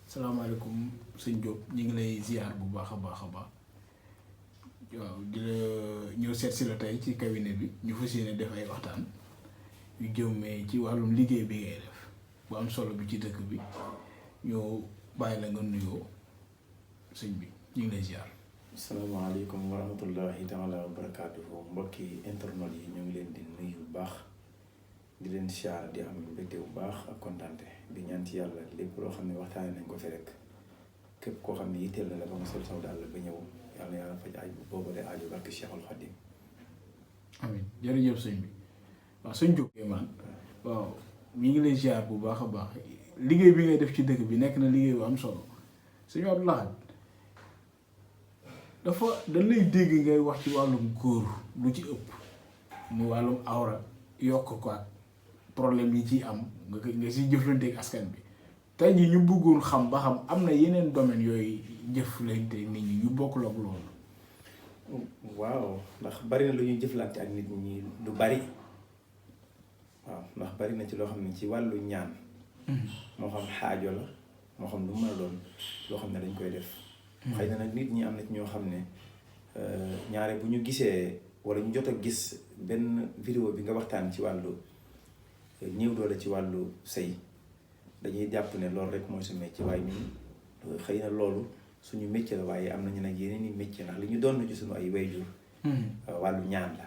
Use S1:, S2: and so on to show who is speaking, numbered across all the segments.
S1: salaamaaleykum sëñ Diop ñu ngi lay ziar bu baax a baax waaw di la ñëw seet si la tey ci cabinet bi ñu fas yéene def ay waxtaan yu jëmee ci wàllum liggéey bi ngay def bu am solo bi ci dëkk bi ñoo bàyyi la nga nuyoo sëñ bi ñu ngi lay ziar.
S2: asalaamaaleykum wa rahmatullahi taala wa barakaatuhu mbokki internet yi ñu ngi leen di nuyu bu baax di leen ziar di am mbégte bu baax ak kontaante di ñaan ci yàlla lépp loo xam ne waxtaanee nañ ko fi rek képp koo xam ne yitteel na la ba nga sol saw daal ba ñëw yàlla na yàlla faj aaju boobu de aaju barke Cheikhul Khadim.
S1: amiin jërëjëf sëñ bi waaw sëñ Diop man waaw ñu ngi lay ziar bu baax a baax liggéey bi ngay def ci dëkk bi nekk na liggéey bu am solo sëñ Abdou Lahad dafa dañ lay dégg ngay wax ci wàllum góor lu ci ëpp mu wàllum awra yokk ko ak problème yi ciy am nga siy jëflanteeg askan bi tey jii ñu bëggoon xam ba xam am na yeneen domaine yooyu jëflante nit ñi ñu bokkul ak loolu.
S2: waaw ndax bari na lu ñuy jëflante ak nit ñi lu bari waaw ndax bari na ci loo xam ne ci wàllu ñaan. moo xam xaajo la moo xam lu mën a doon loo xam ne dañ koy def. xëy na nag nit ñi am na ci ñoo xam ne ñaare bu ñu gisee wala ñu jot a gis benn vidéo bi nga waxtaan ci wàllu ñëw doole ci wàllu sëy dañuy jàpp ne loolu rek mooy sa métier waaye ñun xëy na loolu suñu métier la waaye am nañu nag yeneen i métier ndax li ñu doon ci suñu ay wayjur wàllu ñaan la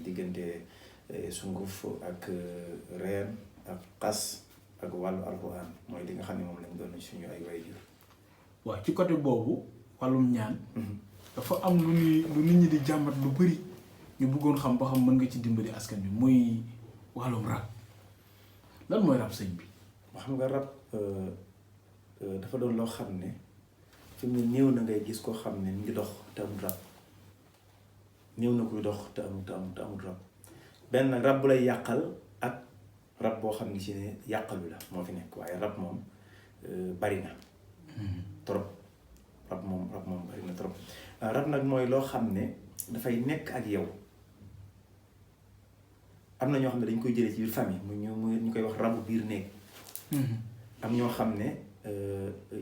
S2: diggante sunguf ak reen ak xas ak wàllu alxuraan mooy li nga xam ne moom lañ doon ci suñu ay wayjur.
S1: waaw ci côté boobu wàllum ñaan dafa am lu nit ñi di jàmbat lu bari ñu bëggoon xam ba xam mën nga ci dimbali askan bi muy wàllum rab lan mooy rab sëñ bi.
S2: xam nga rab dafa doon loo xam ne fi mu ne néew na ngay gis koo xam ne mu ngi dox te amul rab néew na kuy dox te amul rab benn rab bu lay yàqal ak rab boo xam ne ci ne yàqalu la moo fi nekk waaye rab moom bari na trop rab moom bari na trop rab nag mooy loo xam ne dafay nekk ak yow am na ñoo xam ne dañ koy jëlee ci biir famille ñu koy wax rabu biir néeg am ñoo xam ne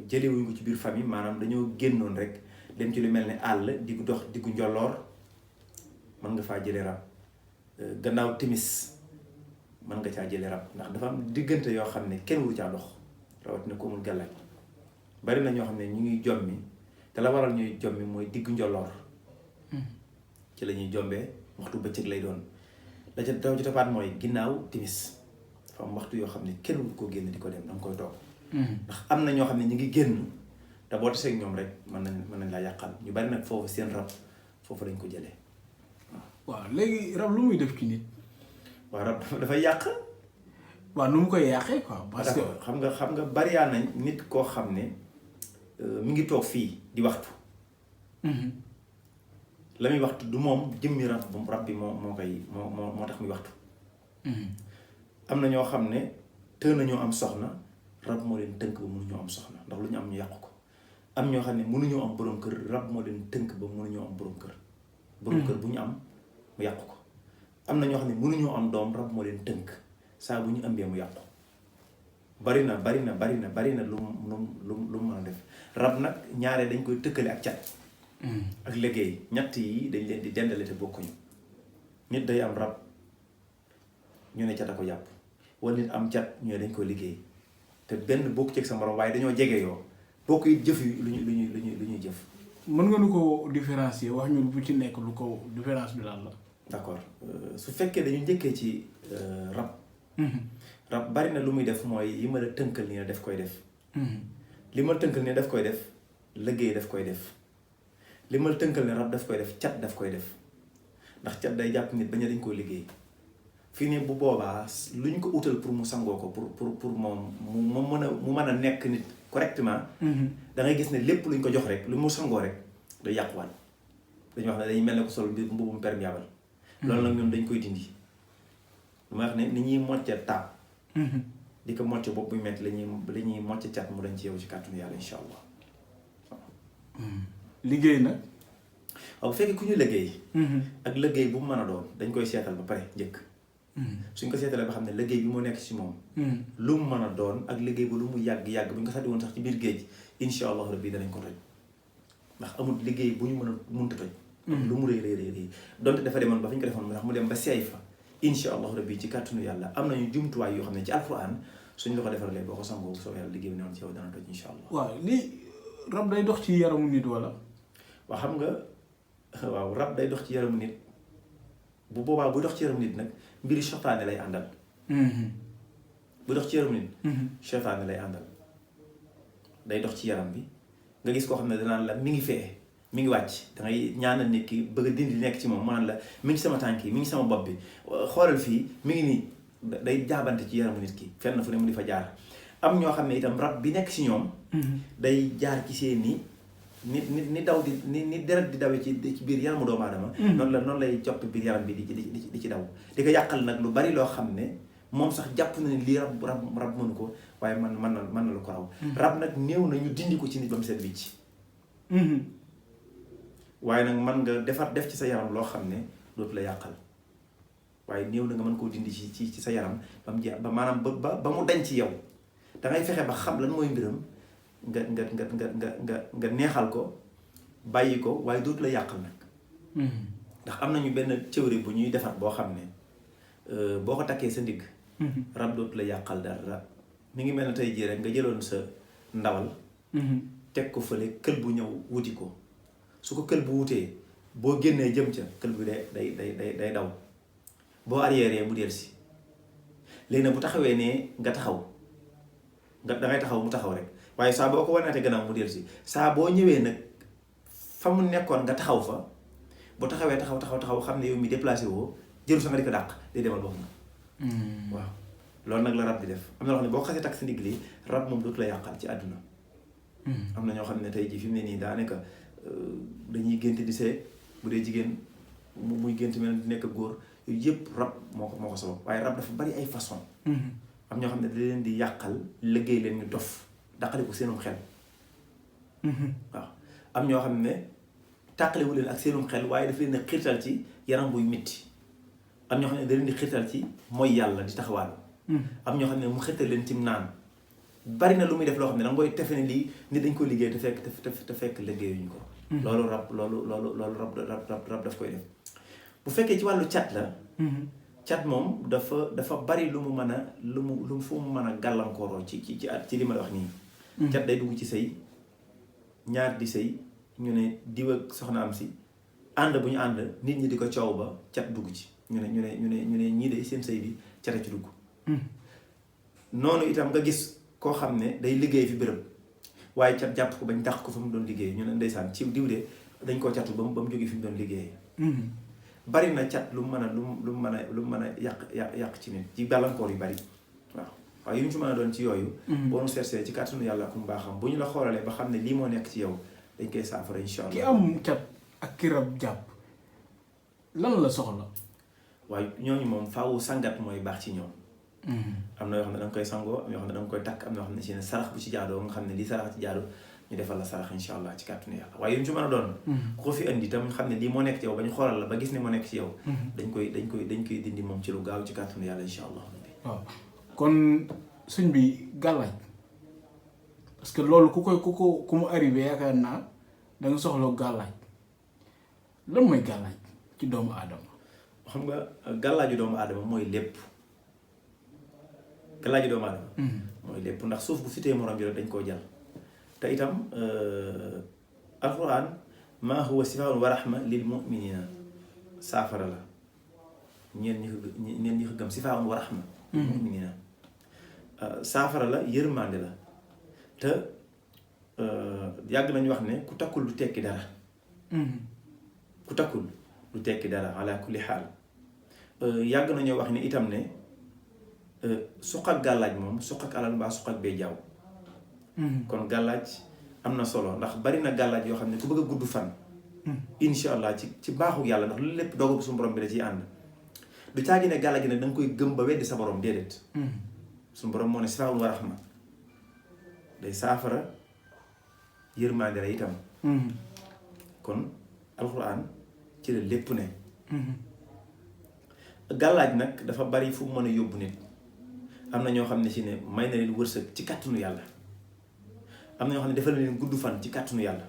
S2: jëlewuñ ko ci biir famille maanaam dañoo génnoon rek dem ci lu mel ne àll diggu dox diggu njolloor mën nga faa jële rab gannaaw timis mën nga caa jële rab ndax dafa am diggante yoo xam ne kenn wuru caa dox rawatina ko amul gàllaaj bari na ñoo xam ne ñu ngi jommi te la waral ñuy jommi mooy diggu njolloor ci la ñuy jombee waxtu bëccëg lay doon la ca taw ci topaat mooy ginnaaw timis dafa am waxtu yoo xam ne kenn wuru koo génn di ko dem danga koy toog ndax am na ñoo xam ne ñu ngi génn te boo tasee ak ñoom rek mën nañ laa yàqal ñu bari nag foofu seen rab foofu lañ ko jëlee
S1: waaw léegi rab lu muy def ci nit.
S2: waaw rab dafay yàq.
S1: waaw nu mu koy yàqee quoi. parce que
S2: xam nga bariyaa nañ nit koo xam ne mi ngi toog fii di waxtu. la muy waxtu du moom jëmmi rab bi moo tax muy waxtu. am na ñoo xam ne të nañoo am soxna rab moo leen tënk ba mënuñoo am soxna ndax lu ñu am ñu yàqu ko am ñoo xam ne mënuñoo am borom kër rab moo leen tënk ba mënuñoo am borom kër. borom kër bu ñu am mu yàqu ko am na ñoo xam ne mënuñoo am doom rab moo leen tënk saa bu ñu ëmbee mu yàqu bari na lu mu mën a def rab nag ñaare dañ koy tëkkale ak cat. ak liggéey ñett yi dañ leen di dendale te bokkuñu nit day am rab ñu ne cat a ko jàpp wala nit am cat ñu ne dañ koy liggéey te benn bokk ci sa morom waaye dañoo jege yoo bokk it jëf yu lu ñuy jëf.
S1: mën nga nu ko différencier wax ñu bu ci nekk lu ko différence bi lan la.
S2: d'accord su fekkee dañu njëkkee ci rab. rab bari na lu muy def mooy yi ma la tënkal nii daf koy def. li ma la tënkal nii daf koy def liggéey daf koy def li ma la tënkal ne rab daf koy def cat daf koy def ndax cat day jàpp nit bañ a dañ koy liggéey fii ne bu boobaa lu ñu ko utal pour mu sangoo ko pour moom mu mën a nekk nit correctement. da ngay gis ne lépp lu ñu ko jox rek lu mu sangoo rek day yàquwaat dañuy wax ne dañuy mel ne ko sol mbubum perméable. loolu nag ñun dañ koy dindi. lu ma wax ne ni ñuy mocce taab. di ko mocce bopp bu metti la ñuy mocce cat mu dañ ci yow ci kàttanu yàlla incha allah.
S1: liggéey nag.
S2: waaw bu fekkee ku ñu liggéey. ak liggéey bu mu mën a doon dañ koy seetal ba pare njëkk suñ ko seetalee ba xam ne liggéey bi moo nekk ci moom lu mu mën a doon ak liggéey bu lu mu yàgg-yàgg bu ñu ko sàddi woon sax ci biir géej insha allahu rabbi danañ ko toj ndax amul liggéey bu ñu mën a munta toj lu mu rëy donte dafa demoon ba fi ñu ko defoon ndax mu dem ba seey fa insha allahu rabbi ci kàttanu yàlla am nañu jumtuwaay yoo xam ne ci alquran suñ la ko defaralee boo ko sangoo bu soobee yàlla liggéey bi newoon ci yow dana toj insha allah.
S1: waaw lii rab day dox ci yaramu nit wala.
S2: waaw xam nga waaw rab day dox ci yaramu nit bu boobaa buy dox ci yaramu nit nag mbiri seytaane lay àndal. buy dox ci yaramu nit. seytaane lay àndal day dox ci yaram bi nga gis koo xam ne danaan la mi ngi fee mi ngi wàcc dangay ñaanal nit ki bëgg a dindi nekk ci moom mu naan la mi ngi sama tànk yi mi ngi sama bopp bi xoolal fii mi ngi nii day jaabante ci yaramu nit ki fenn fu ne mu di fa jaar am ñoo xam ne itam rab bi nekk ci ñoom. day jaar ci seeni ni daw di ni deret di dawee ci biir yaramu doomu aadama. noonu lay coppi biir yaram bi di ci daw di ko yàqal nag lu bari loo xam ne moom sax jàpp na ne lii rab mënu ko waaye mën na lu ko raw. rab nag néew na ñu dindi ko ci nit ba mu seet wicc. waaye nag mën nga def ci sa yaram loo xam ne dootu la yàqal waaye néew na nga mën koo dindi ci sa yaram ba mu jeex ba maanaam ba mu dañ ci yow da ngay fexe ba xam lan mooy mbiram nga neexal ko bàyyi ko waaye dootu la yàqal nag. ndax am nañu benn théorie bu ñuy defar boo xam ne boo ko takkee sa ndigg. rab dootu la yàqal dara mi ngi mel ne tey jii rek nga jëloon sa ndawal. teg ko fële kël bu ñëw wuti ko. su ko kël bu wutee boo génnee jëm ca kël bi day daw boo arrière mu dellusi léegi nag bu taxawee ne nga taxaw dangay taxaw mu taxaw rek waaye saa boo ko wanaatee gannaaw mu dellusi saa boo ñëwee nag fa mu nekkoon nga taxaw fa bu taxawee taxaw xam ne yow mi déplacé woo jëru sa nga di ko dàq day demal boppam. waaw loolu nag la rab di def am na loo xam ne boo ko xasee takk si ndigg li rab moom dootu la yàqal ci àdduna. am na ñoo xam ne tey jii fi mu ne nii daanaka. dañuy gént di see bu dee jigéen muy gént mel di nekk góor yooyu yëpp rab moo ko sabab waaye rab dafa bari ay façon am ñoo xam ne da leen di yàqal liggéey leen ñu dof dàqale ko seenum xel. waaw am ñoo xam ne tàqalewu leen ak seenum xel waaye daf leen a xiirtal ci yaram buy mitti am ñoo xam ne da leen di xiirtal ci mooy yàlla di taxawaal. am ñoo xam ne mu xiirtal leen ci naan bari na lu muy def loo xam ne danga koy tefe ne lii nit dañ ko liggéey te fekk liggéeyuñu ko. loolu rab daf koy def bu fekkee ci wàllu cat la. cat moom dafa bari lu mu mën a lu mu fu mu mën a gàllankooroo ci li ma la wax nii. cat day dugg ci sëy ñaar di sëy ñu ne diw ak soxnaam si ànd bu ñu ànd nit ñi di ko coow ba cat dugg ci ñu ne ñii de seen sëy bi cat a ci dugg. noonu itam nga gis koo xam ne day liggéey fi bërëb. waaye cat jàpp ko bañ dàq ko fa mu doon liggéey ñu ne ndeysaan ci diw de dañ koo catu ba mu jógee fi mu doon liggéey. bari na cat lu mu mën a yàq ci nit ci gàllankoor yu bari waaw waaye yu ñu ci mën a doon ci yooyu. boo nu seetsee ci kàttanu yàlla ku mu baaxam bu ñu la xoolalee ba xam ne lii moo nekk ci yow dañ koy saafara incha allah.
S1: ki am cat ak ki rab jàpp lan la soxla.
S2: waaye ñooñu moom faawu sangat mooy baax ci ñoom. am na yoo xam ne da nga koy sangoo am yoo xam ne da nga koy takk am na yoo xam ne si ne sarax bu ci jaadoo nga xam ne lii sarax ci jaadu ñu defal la sarax insha allah ci kàttanu yàlla waaye yu ñu ci mën a doon ko fi indi tam xam ne lii moo nekk ci yow ba ñu xoolal la ba gis ne moo nekk ci yow dañ koy dindi moom ci lu gaaw ci kàttanu yàlla insha allah.
S1: waaw kon suñ bi gàllaaj parce que loolu ku mu arrivé yaakaar naa da nga soxla gàllaaj lan mooy gàllaaj ci doomu aadama.
S2: xam nga gàllaaju doomu aadama mooy lépp. gàllaaju doomu aadama mooy lépp ndax suuf bu fitee morom ji rek dañ koo jàll te itam alquran maa huwa sifaun wa rahma lil muminina saafara la ñeen ñi ko gëm sifaun wa rahma lil muminina saafara la yërmande la te yàgg nañu wax ne ku takkul du tekki dara ku takkul du tekki dara ala kulli xaal yàgg nañoo wax ne itam ne suq ak gàllaaj moom suq ak alal mbaa suq ak bee jaaw kon gàllaaj am na solo ndax bari na gàllaaj yoo xam ne ku bëgg a gudd fan insha allah ci baaxu yàlla ndax lu lépp dogal suñu borom bi da ciy ànd du caagi ne gàllaaj gi nag da nga koy gëm ba weddi sa borom déedéet suñu borom moo ne sifaa'un wa rahma day saafara yërmande la itam kon alxuraan ci la lépp ne gàllaaj nag dafa bari fu mu mën a yóbbu nit am na ñoo xam ne si ne may na leen wërsëg ci kàttanu yàlla am na ñoo xam ne defal na leen gudd fan ci kàttanu yàlla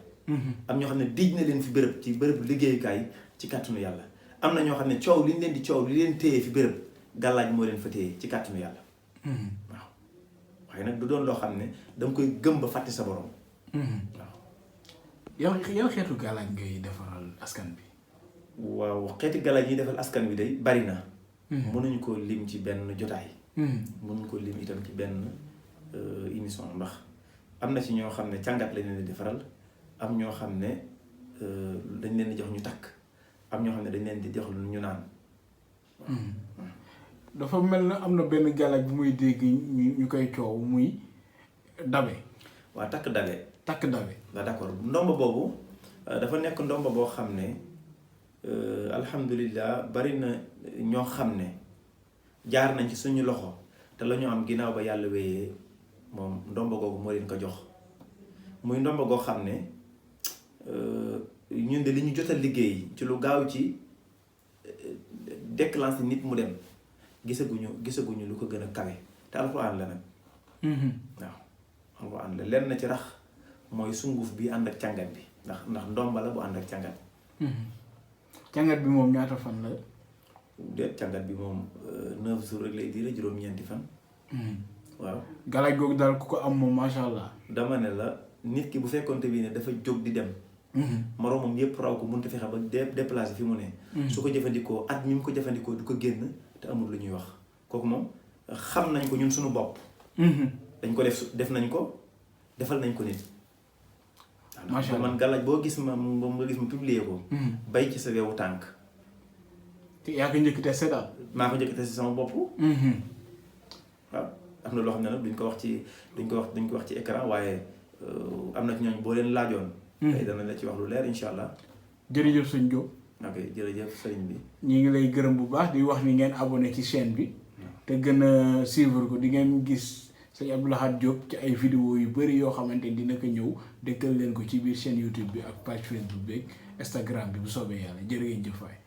S2: am ñoo xam ne diij na leen fi bërëb ci bërëb liggéeyukaay ci kàttanu yàlla am na ñoo xam ne coow li ñu leen di coow li leen téye fi bërëb gàllaaj moo leen fa téye ci kàttanu yàlla waaw waaye nag du doon loo xam ne danga koy gëm ba fàtte sa borom waaw
S1: yow xeetu gàllaaj ngay defaral askan bi
S2: waaw xeeti gàllaaj yi defal askan bi day bari na mënuñu ko lim ci benn jotaay mënuñu ko lim itam ci benn émission ndax am na ci ñoo xam ne càngat lañ leen di defaral am ñoo xam ne dañ leen di jox ñu takk am ñoo xam ne dañ leen di jox lu ñu naan
S1: dafa mel na am na benn gàllaaj bu muy dégg ñu koy coow muy dabe
S2: waa takk dabe
S1: la
S2: d'accord ndomba boobu dafa nekk ndomba boo xam ne alhamdulillah bari na ñoo xam ne jaar nañ ci suñu loxo te la ñu am ginnaaw ba yàlla wéyee moom ndomba googu moo leen ko jox muy ndomba goo xam ne ñun de li ñu jot a liggéey ci lu gaaw ci déclencher nit mu dem gisaguñu lu ko gën a kawe te alxuraan la nag waaw alxuraan la lenn na ci rax mooy sunguf bi ànd ak càngat bi ndax ndomba la bu ànd ak càngat
S1: càngat bi moom ñaata fan la
S2: déet càngat bi moom 9 jours rek lay diire juróom-ñeenti fan waaw
S1: gàllaaj googu daal ku ko am moom masha Allah
S2: dama ne la nit ki bu fekkonte bi ne dafa jóg di dem moroomam yépp raw ko mënut a fexe ba déplacé fi mu ne su ko jëfandikoo at mi mu ko jëfandikoo du ko génn te amul lu ñuy wax kooku moom xam nañ ko ñun suñu bopp dañ ko def nañ ko defal nañ ko nit
S1: masha Allah
S2: man gàllaaj boo gis ma publier ko bay ci sa weewu tànk
S1: te yaa ko njëkk testé daal
S2: maa ko njëkk testé sama bopp waaw am na loo xam ne nag duñ ko wax ci écran waaye am na ci ñooñ boo leen laajoon tey dana la ci wax lu leer insha allah
S1: jërëjëf sëñ Diop
S2: ok jërëjëf sëriñ bi
S1: ñi ngi lay gërëm bu baax di wax ni ngeen abonné ci chaîne bi te gën a suivre ko di ngeen gis sëñ Abdou Lahad Diop ci ay vidéo yu bari yoo xamante ni dina ko ñëw dëkkal leen ko ci biir chaîne YouTube bi ak page Facebook bi ak Instagram bi bu soobee yàlla jërë ngeen jëf waay